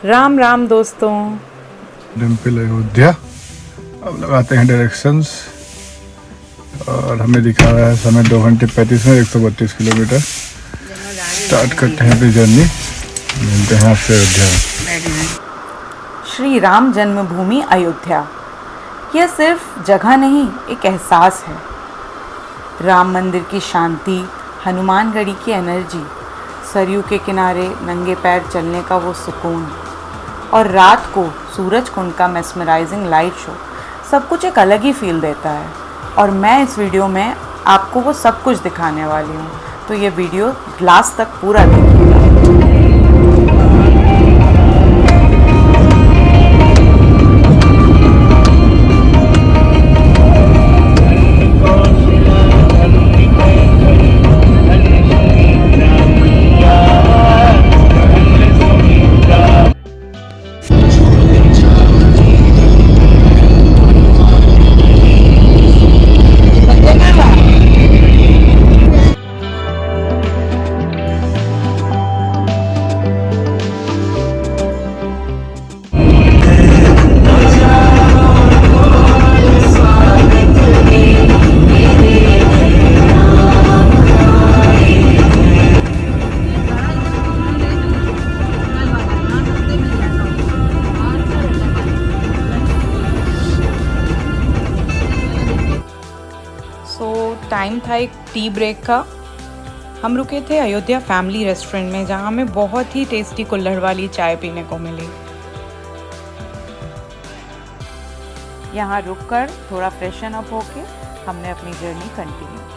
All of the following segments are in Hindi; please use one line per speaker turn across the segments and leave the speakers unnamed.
राम राम दोस्तों।
डिम्पल अयोध्या। अब लगाते हैं डायरेक्शंस और हमें दिखा रहा है समय 2 घंटे 35 मिनट 132 किलोमीटर। स्टार्ट करते हैं अपनी जर्नी। मिलते हैं आपसे अयोध्या में।
श्री राम जन्मभूमि अयोध्या, यह सिर्फ जगह नहीं, एक एहसास है। राम मंदिर की शांति, हनुमानगढ़ी की एनर्जी, सरयू के किनारे नंगे पैर चलने का वो सुकून, और रात को सूरज कुंड का मेस्मराइजिंग लाइट शो, सब कुछ एक अलग ही फील देता है। और मैं इस वीडियो में आपको वो सब कुछ दिखाने वाली हूँ, तो ये वीडियो लास्ट तक पूरा देखिएगा। टाइम था एक टी ब्रेक का। हम रुके थे अयोध्या फैमिली रेस्टोरेंट में, जहाँ हमें बहुत ही टेस्टी कुल्हड़ वाली चाय पीने को मिली। यहाँ रुककर थोड़ा फ्रेशन अप होके हमने अपनी जर्नी कंटिन्यू की।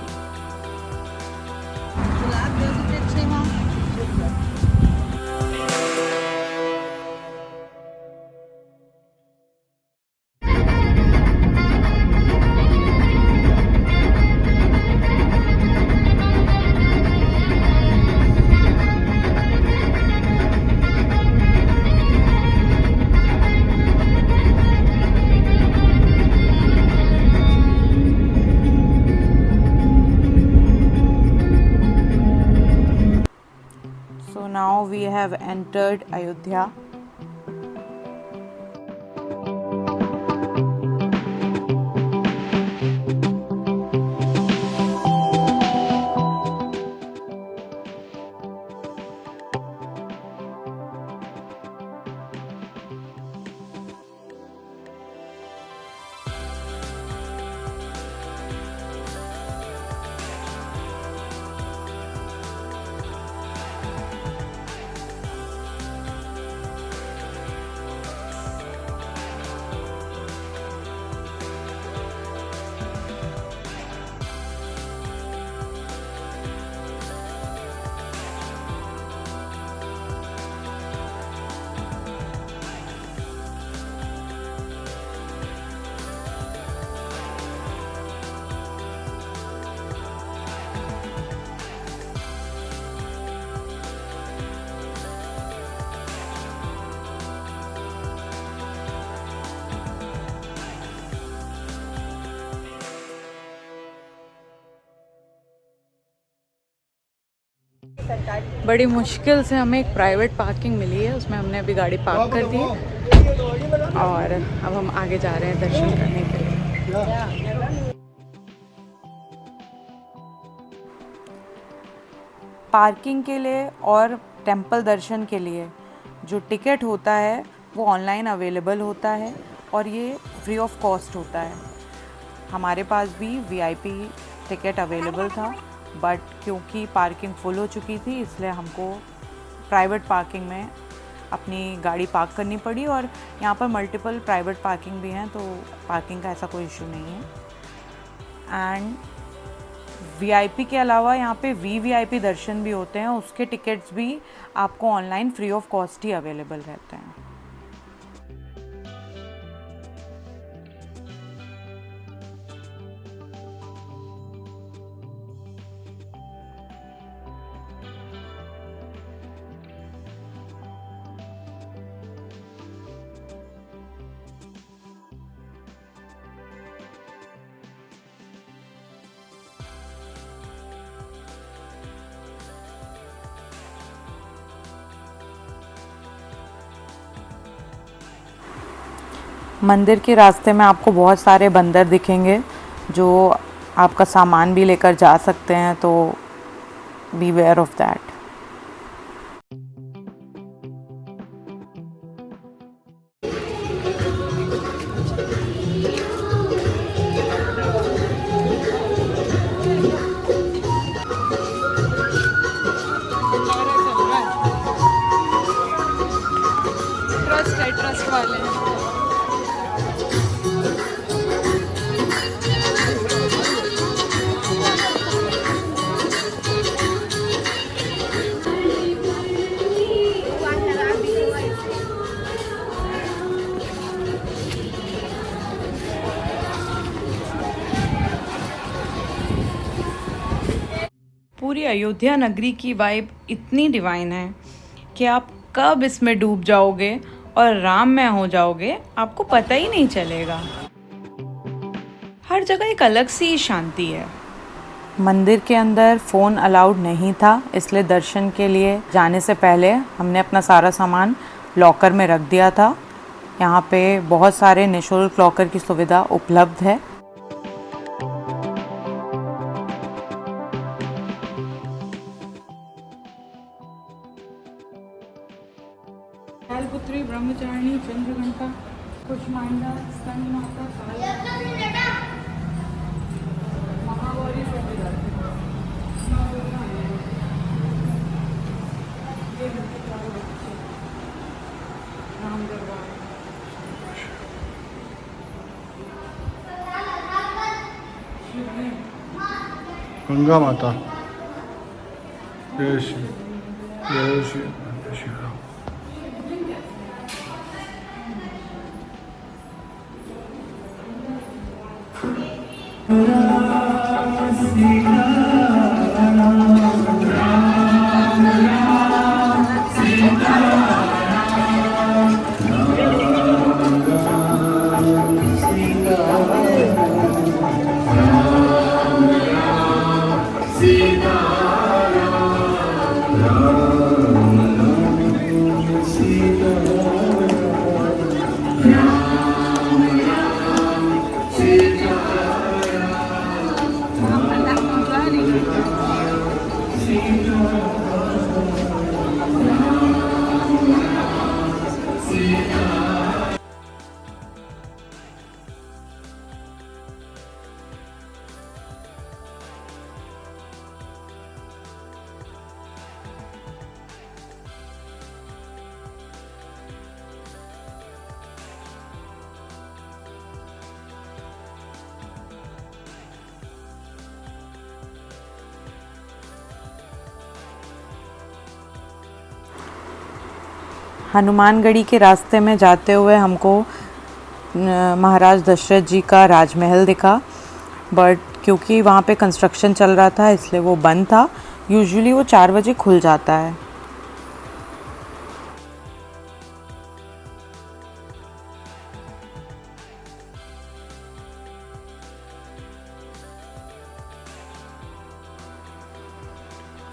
So now we have entered Ayodhya. बड़ी मुश्किल से हमें एक प्राइवेट पार्किंग मिली है, उसमें हमने अभी गाड़ी पार्क कर दी और अब हम आगे जा रहे हैं दर्शन करने के लिए। पार्किंग के लिए और टेंपल दर्शन के लिए जो टिकट होता है वो ऑनलाइन अवेलेबल होता है और ये फ्री ऑफ कॉस्ट होता है। हमारे पास भी वीआईपी टिकट अवेलेबल था, बट क्योंकि पार्किंग फुल हो चुकी थी इसलिए हमको प्राइवेट पार्किंग में अपनी गाड़ी पार्क करनी पड़ी। और यहाँ पर मल्टीपल प्राइवेट पार्किंग भी हैं, तो पार्किंग का ऐसा कोई इशू नहीं है। एंड वीआईपी के अलावा यहाँ पे वीवीआईपी दर्शन भी होते हैं, उसके टिकट्स भी आपको online free of cost he available रहते हैं। मंदिर के रास्ते में आपको बहुत सारे बंदर दिखेंगे जो आपका सामान भी लेकर जा सकते हैं, तो beware of that.
Trust वाले
पूरी अयोध्या नगरी की वाइब इतनी डिवाइन है कि आप कब इसमें डूब जाओगे और राममय हो जाओगे आपको पता ही नहीं चलेगा। हर जगह एक अलग सी शांति है। मंदिर के अंदर फ़ोन अलाउड नहीं था, इसलिए दर्शन के लिए जाने से पहले हमने अपना सारा सामान लॉकर में रख दिया था। यहाँ पे बहुत सारे निःशुल्क लॉकर की सुविधा उपलब्ध है। पुत्री ब्रह्मचारिणी चंद्रघंटा कुष्मांडा स्तन माता महागौरी राम दरबार
गंगा माता, जय श्री जय श्री जय श्री राम।
हनुमानगढ़ी के रास्ते में जाते हुए हमको महाराज दशरथ जी का राजमहल दिखा, बट क्योंकि वहाँ पे कंस्ट्रक्शन चल रहा था इसलिए वो बंद था। यूजुअली वो 4 बजे खुल जाता है।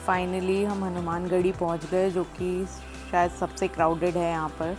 फाइनली हम हनुमानगढ़ी पहुँच गए, जो कि शायद सबसे क्राउडेड है यहाँ पर।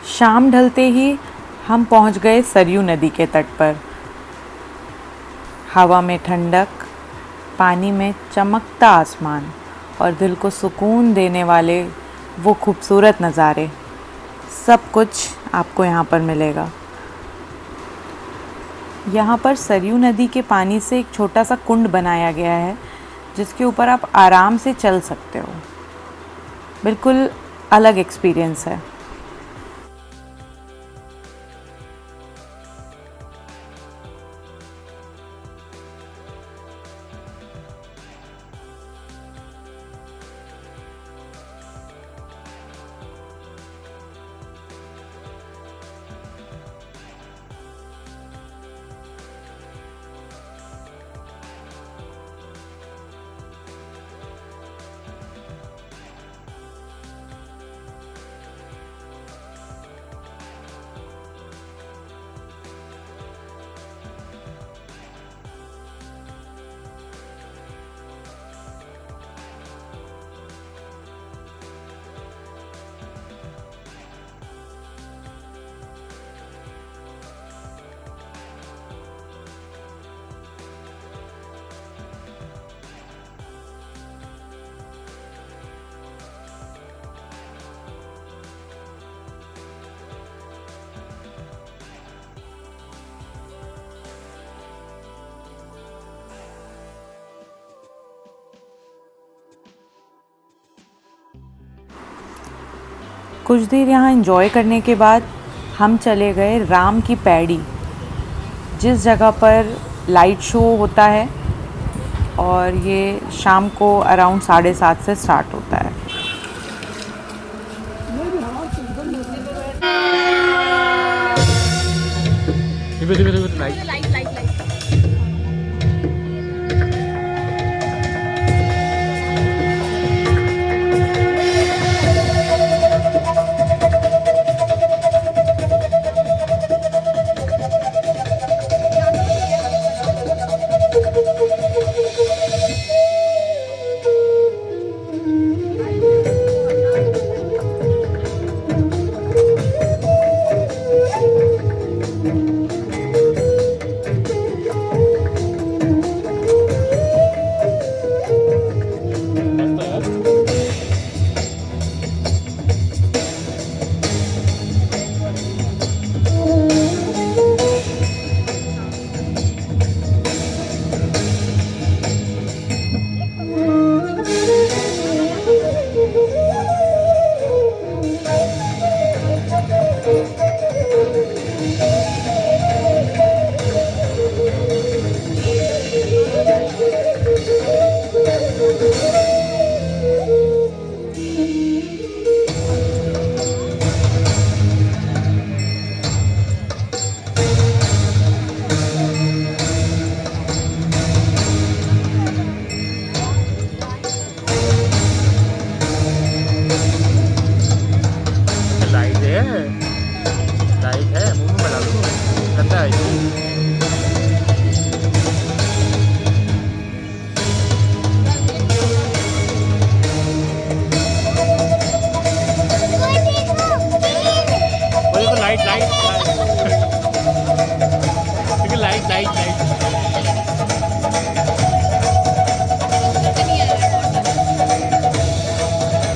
शाम ढलते ही हम पहुंच गए सरयू नदी के तट पर। हवा में ठंडक, पानी में चमकता आसमान और दिल को सुकून देने वाले वो खूबसूरत नज़ारे, सब कुछ आपको यहाँ पर मिलेगा। यहाँ पर सरयू नदी के पानी से एक छोटा सा कुंड बनाया गया है जिसके ऊपर आप आराम से चल सकते हो। बिल्कुल अलग एक्सपीरियंस है। कुछ देर यहाँ एंजॉय करने के बाद हम चले गए राम की पैड़ी, जिस जगह पर लाइट शो होता है और ये शाम को अराउंड 7:30 से स्टार्ट होता है।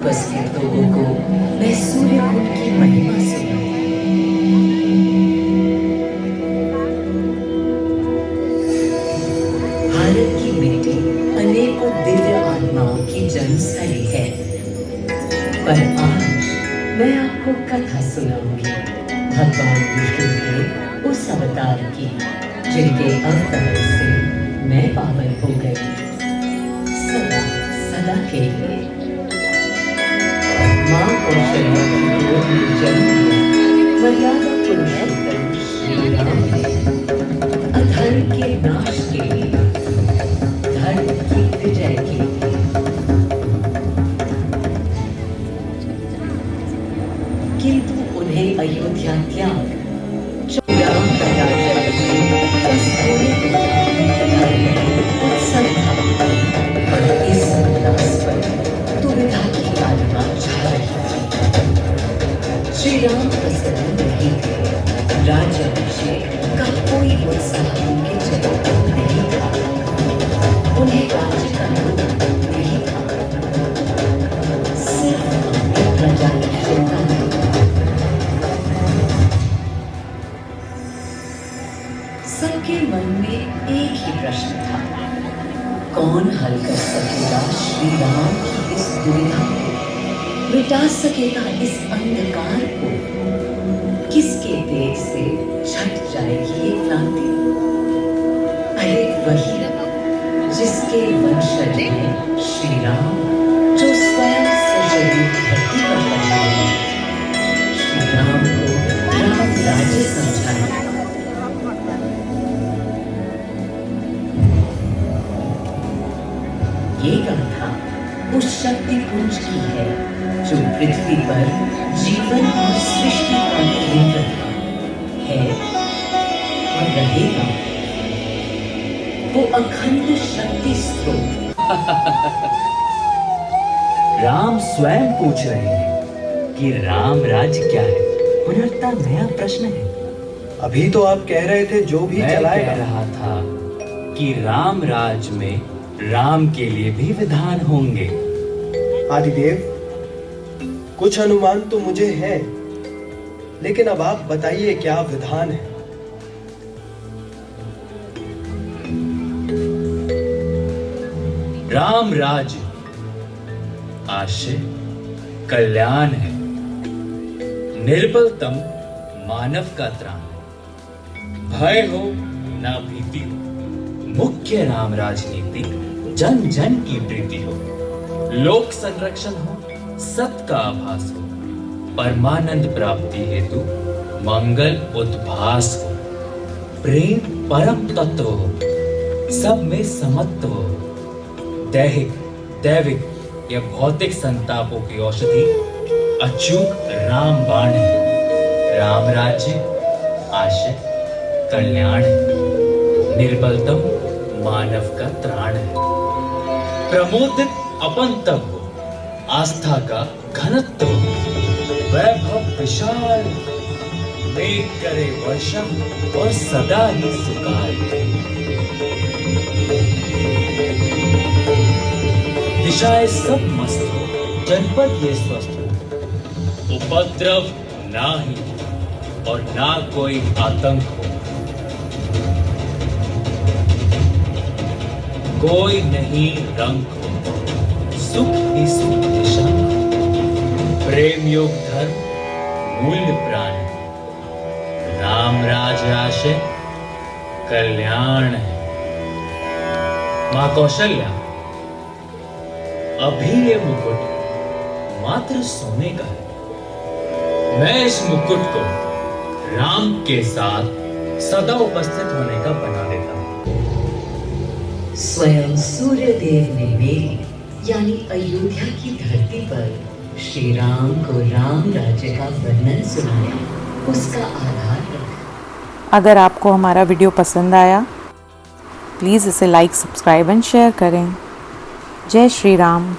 बस के लोगों को मैं सूर्यकुंड की महिमा सुनाऊं। भारत की मिट्टी अनेकों दिव्य आत्माओं की जन्मस्थली है, पर आज मैं आपको कथा सुनाऊंगी भगवान विष्णु के उस अवतार की, जिनके अवतार से मैं पावन हो गई सदा सदा के लिए। माँ कौशल्या की गोद में जन्म लिया मर्यादा पुरुषोत्तम श्री राम ने अधर्म के नाश के लिए, धर्म की विजय के लिए। किंतु उन्हें अयोध्या त्याग राम का राज्य उत्सव था, और इस उल्लास पर दुविधा की आत्मा छा रही थी। श्री राम प्रसन्न नहीं थे, राज्याभिषेक का कोई उत्साह उनके चरित्र में नहीं था, उन्हें राज्य का लोभ नहीं था, सिर्फ अपनी प्रजा की चिंता थी। सबके मन में एक ही प्रश्न था, कौन हल कर सकेगा श्री राम की इस दुविधा को, मिटा सकेगा इस अंधकार को, किसके तेज से छट जाएगी ये क्रांति। अरे वही जिसके वंशज हैं श्री राम, जो स्वयं सशरीर धरती पर बने, श्री राम को राम राज्य समझाया। ये गाथा उस शक्ति पुंज की है जो पृथ्वी पर जीवन और सृष्टि का केंद्र था, है और रहेगा। वो अखंड शक्ति स्रोत।
राम स्वयं पूछ रहे हैं कि राम राज्य क्या है। पुनर्ता नया प्रश्न है।
अभी तो आप कह रहे थे जो भी
मैं
चलाएगा।
कह रहा था कि राम राज में राम के लिए भी विधान होंगे।
आदिदेव, कुछ अनुमान तो मुझे है, लेकिन अब आप बताइए क्या विधान है।
राम राज्य आशय कल्याण है, निर्बलतम मानव का त्राण हो, भय हो ना भीति हो, मुख्य राम राजनीति जन जन की प्रीति हो, लोक संरक्षण हो, सत का आभास हो, परमानंद प्राप्ति हेतु मंगल उद्भास हो, प्रेम परम तत्व हो, सब में समत्व हो, दैहिक दैविक या भौतिक संतापों की औषधि अचूक राम बाण है। राम राज्य आशय कल्याण है, निर्बलतम मानव का त्राण है। प्रमोदित अपन तब हो, आस्था का घनत्व हो, वैभव विशाल, मेघ करे वर्षा और सदा ही सुकाल। दिशाएं सब मस्त हो, जनपद ये स्वस्थ हो, उपद्रव ना ही और ना कोई आतंक हो, कोई नहीं रंग हो, सुख ही सुख दिशा, प्रेम योग धर्म मूल्य प्राण, राम राज आशय कल्याण है। मां कौशल्या, अभी ये मुकुट मात्र सोने का है, मैं इस मुकुट को राम के साथ सदा उपस्थित होने का बना देता हूं।
स्वयं सूर्यदेव ने मेरी यानी अयोध्या की धरती पर श्री राम को राम राज्य का वर्णन सुनाया, उसका आधार रखा।
अगर आपको हमारा वीडियो पसंद आया प्लीज़ इसे लाइक, सब्सक्राइब एंड शेयर करें। जय श्री राम।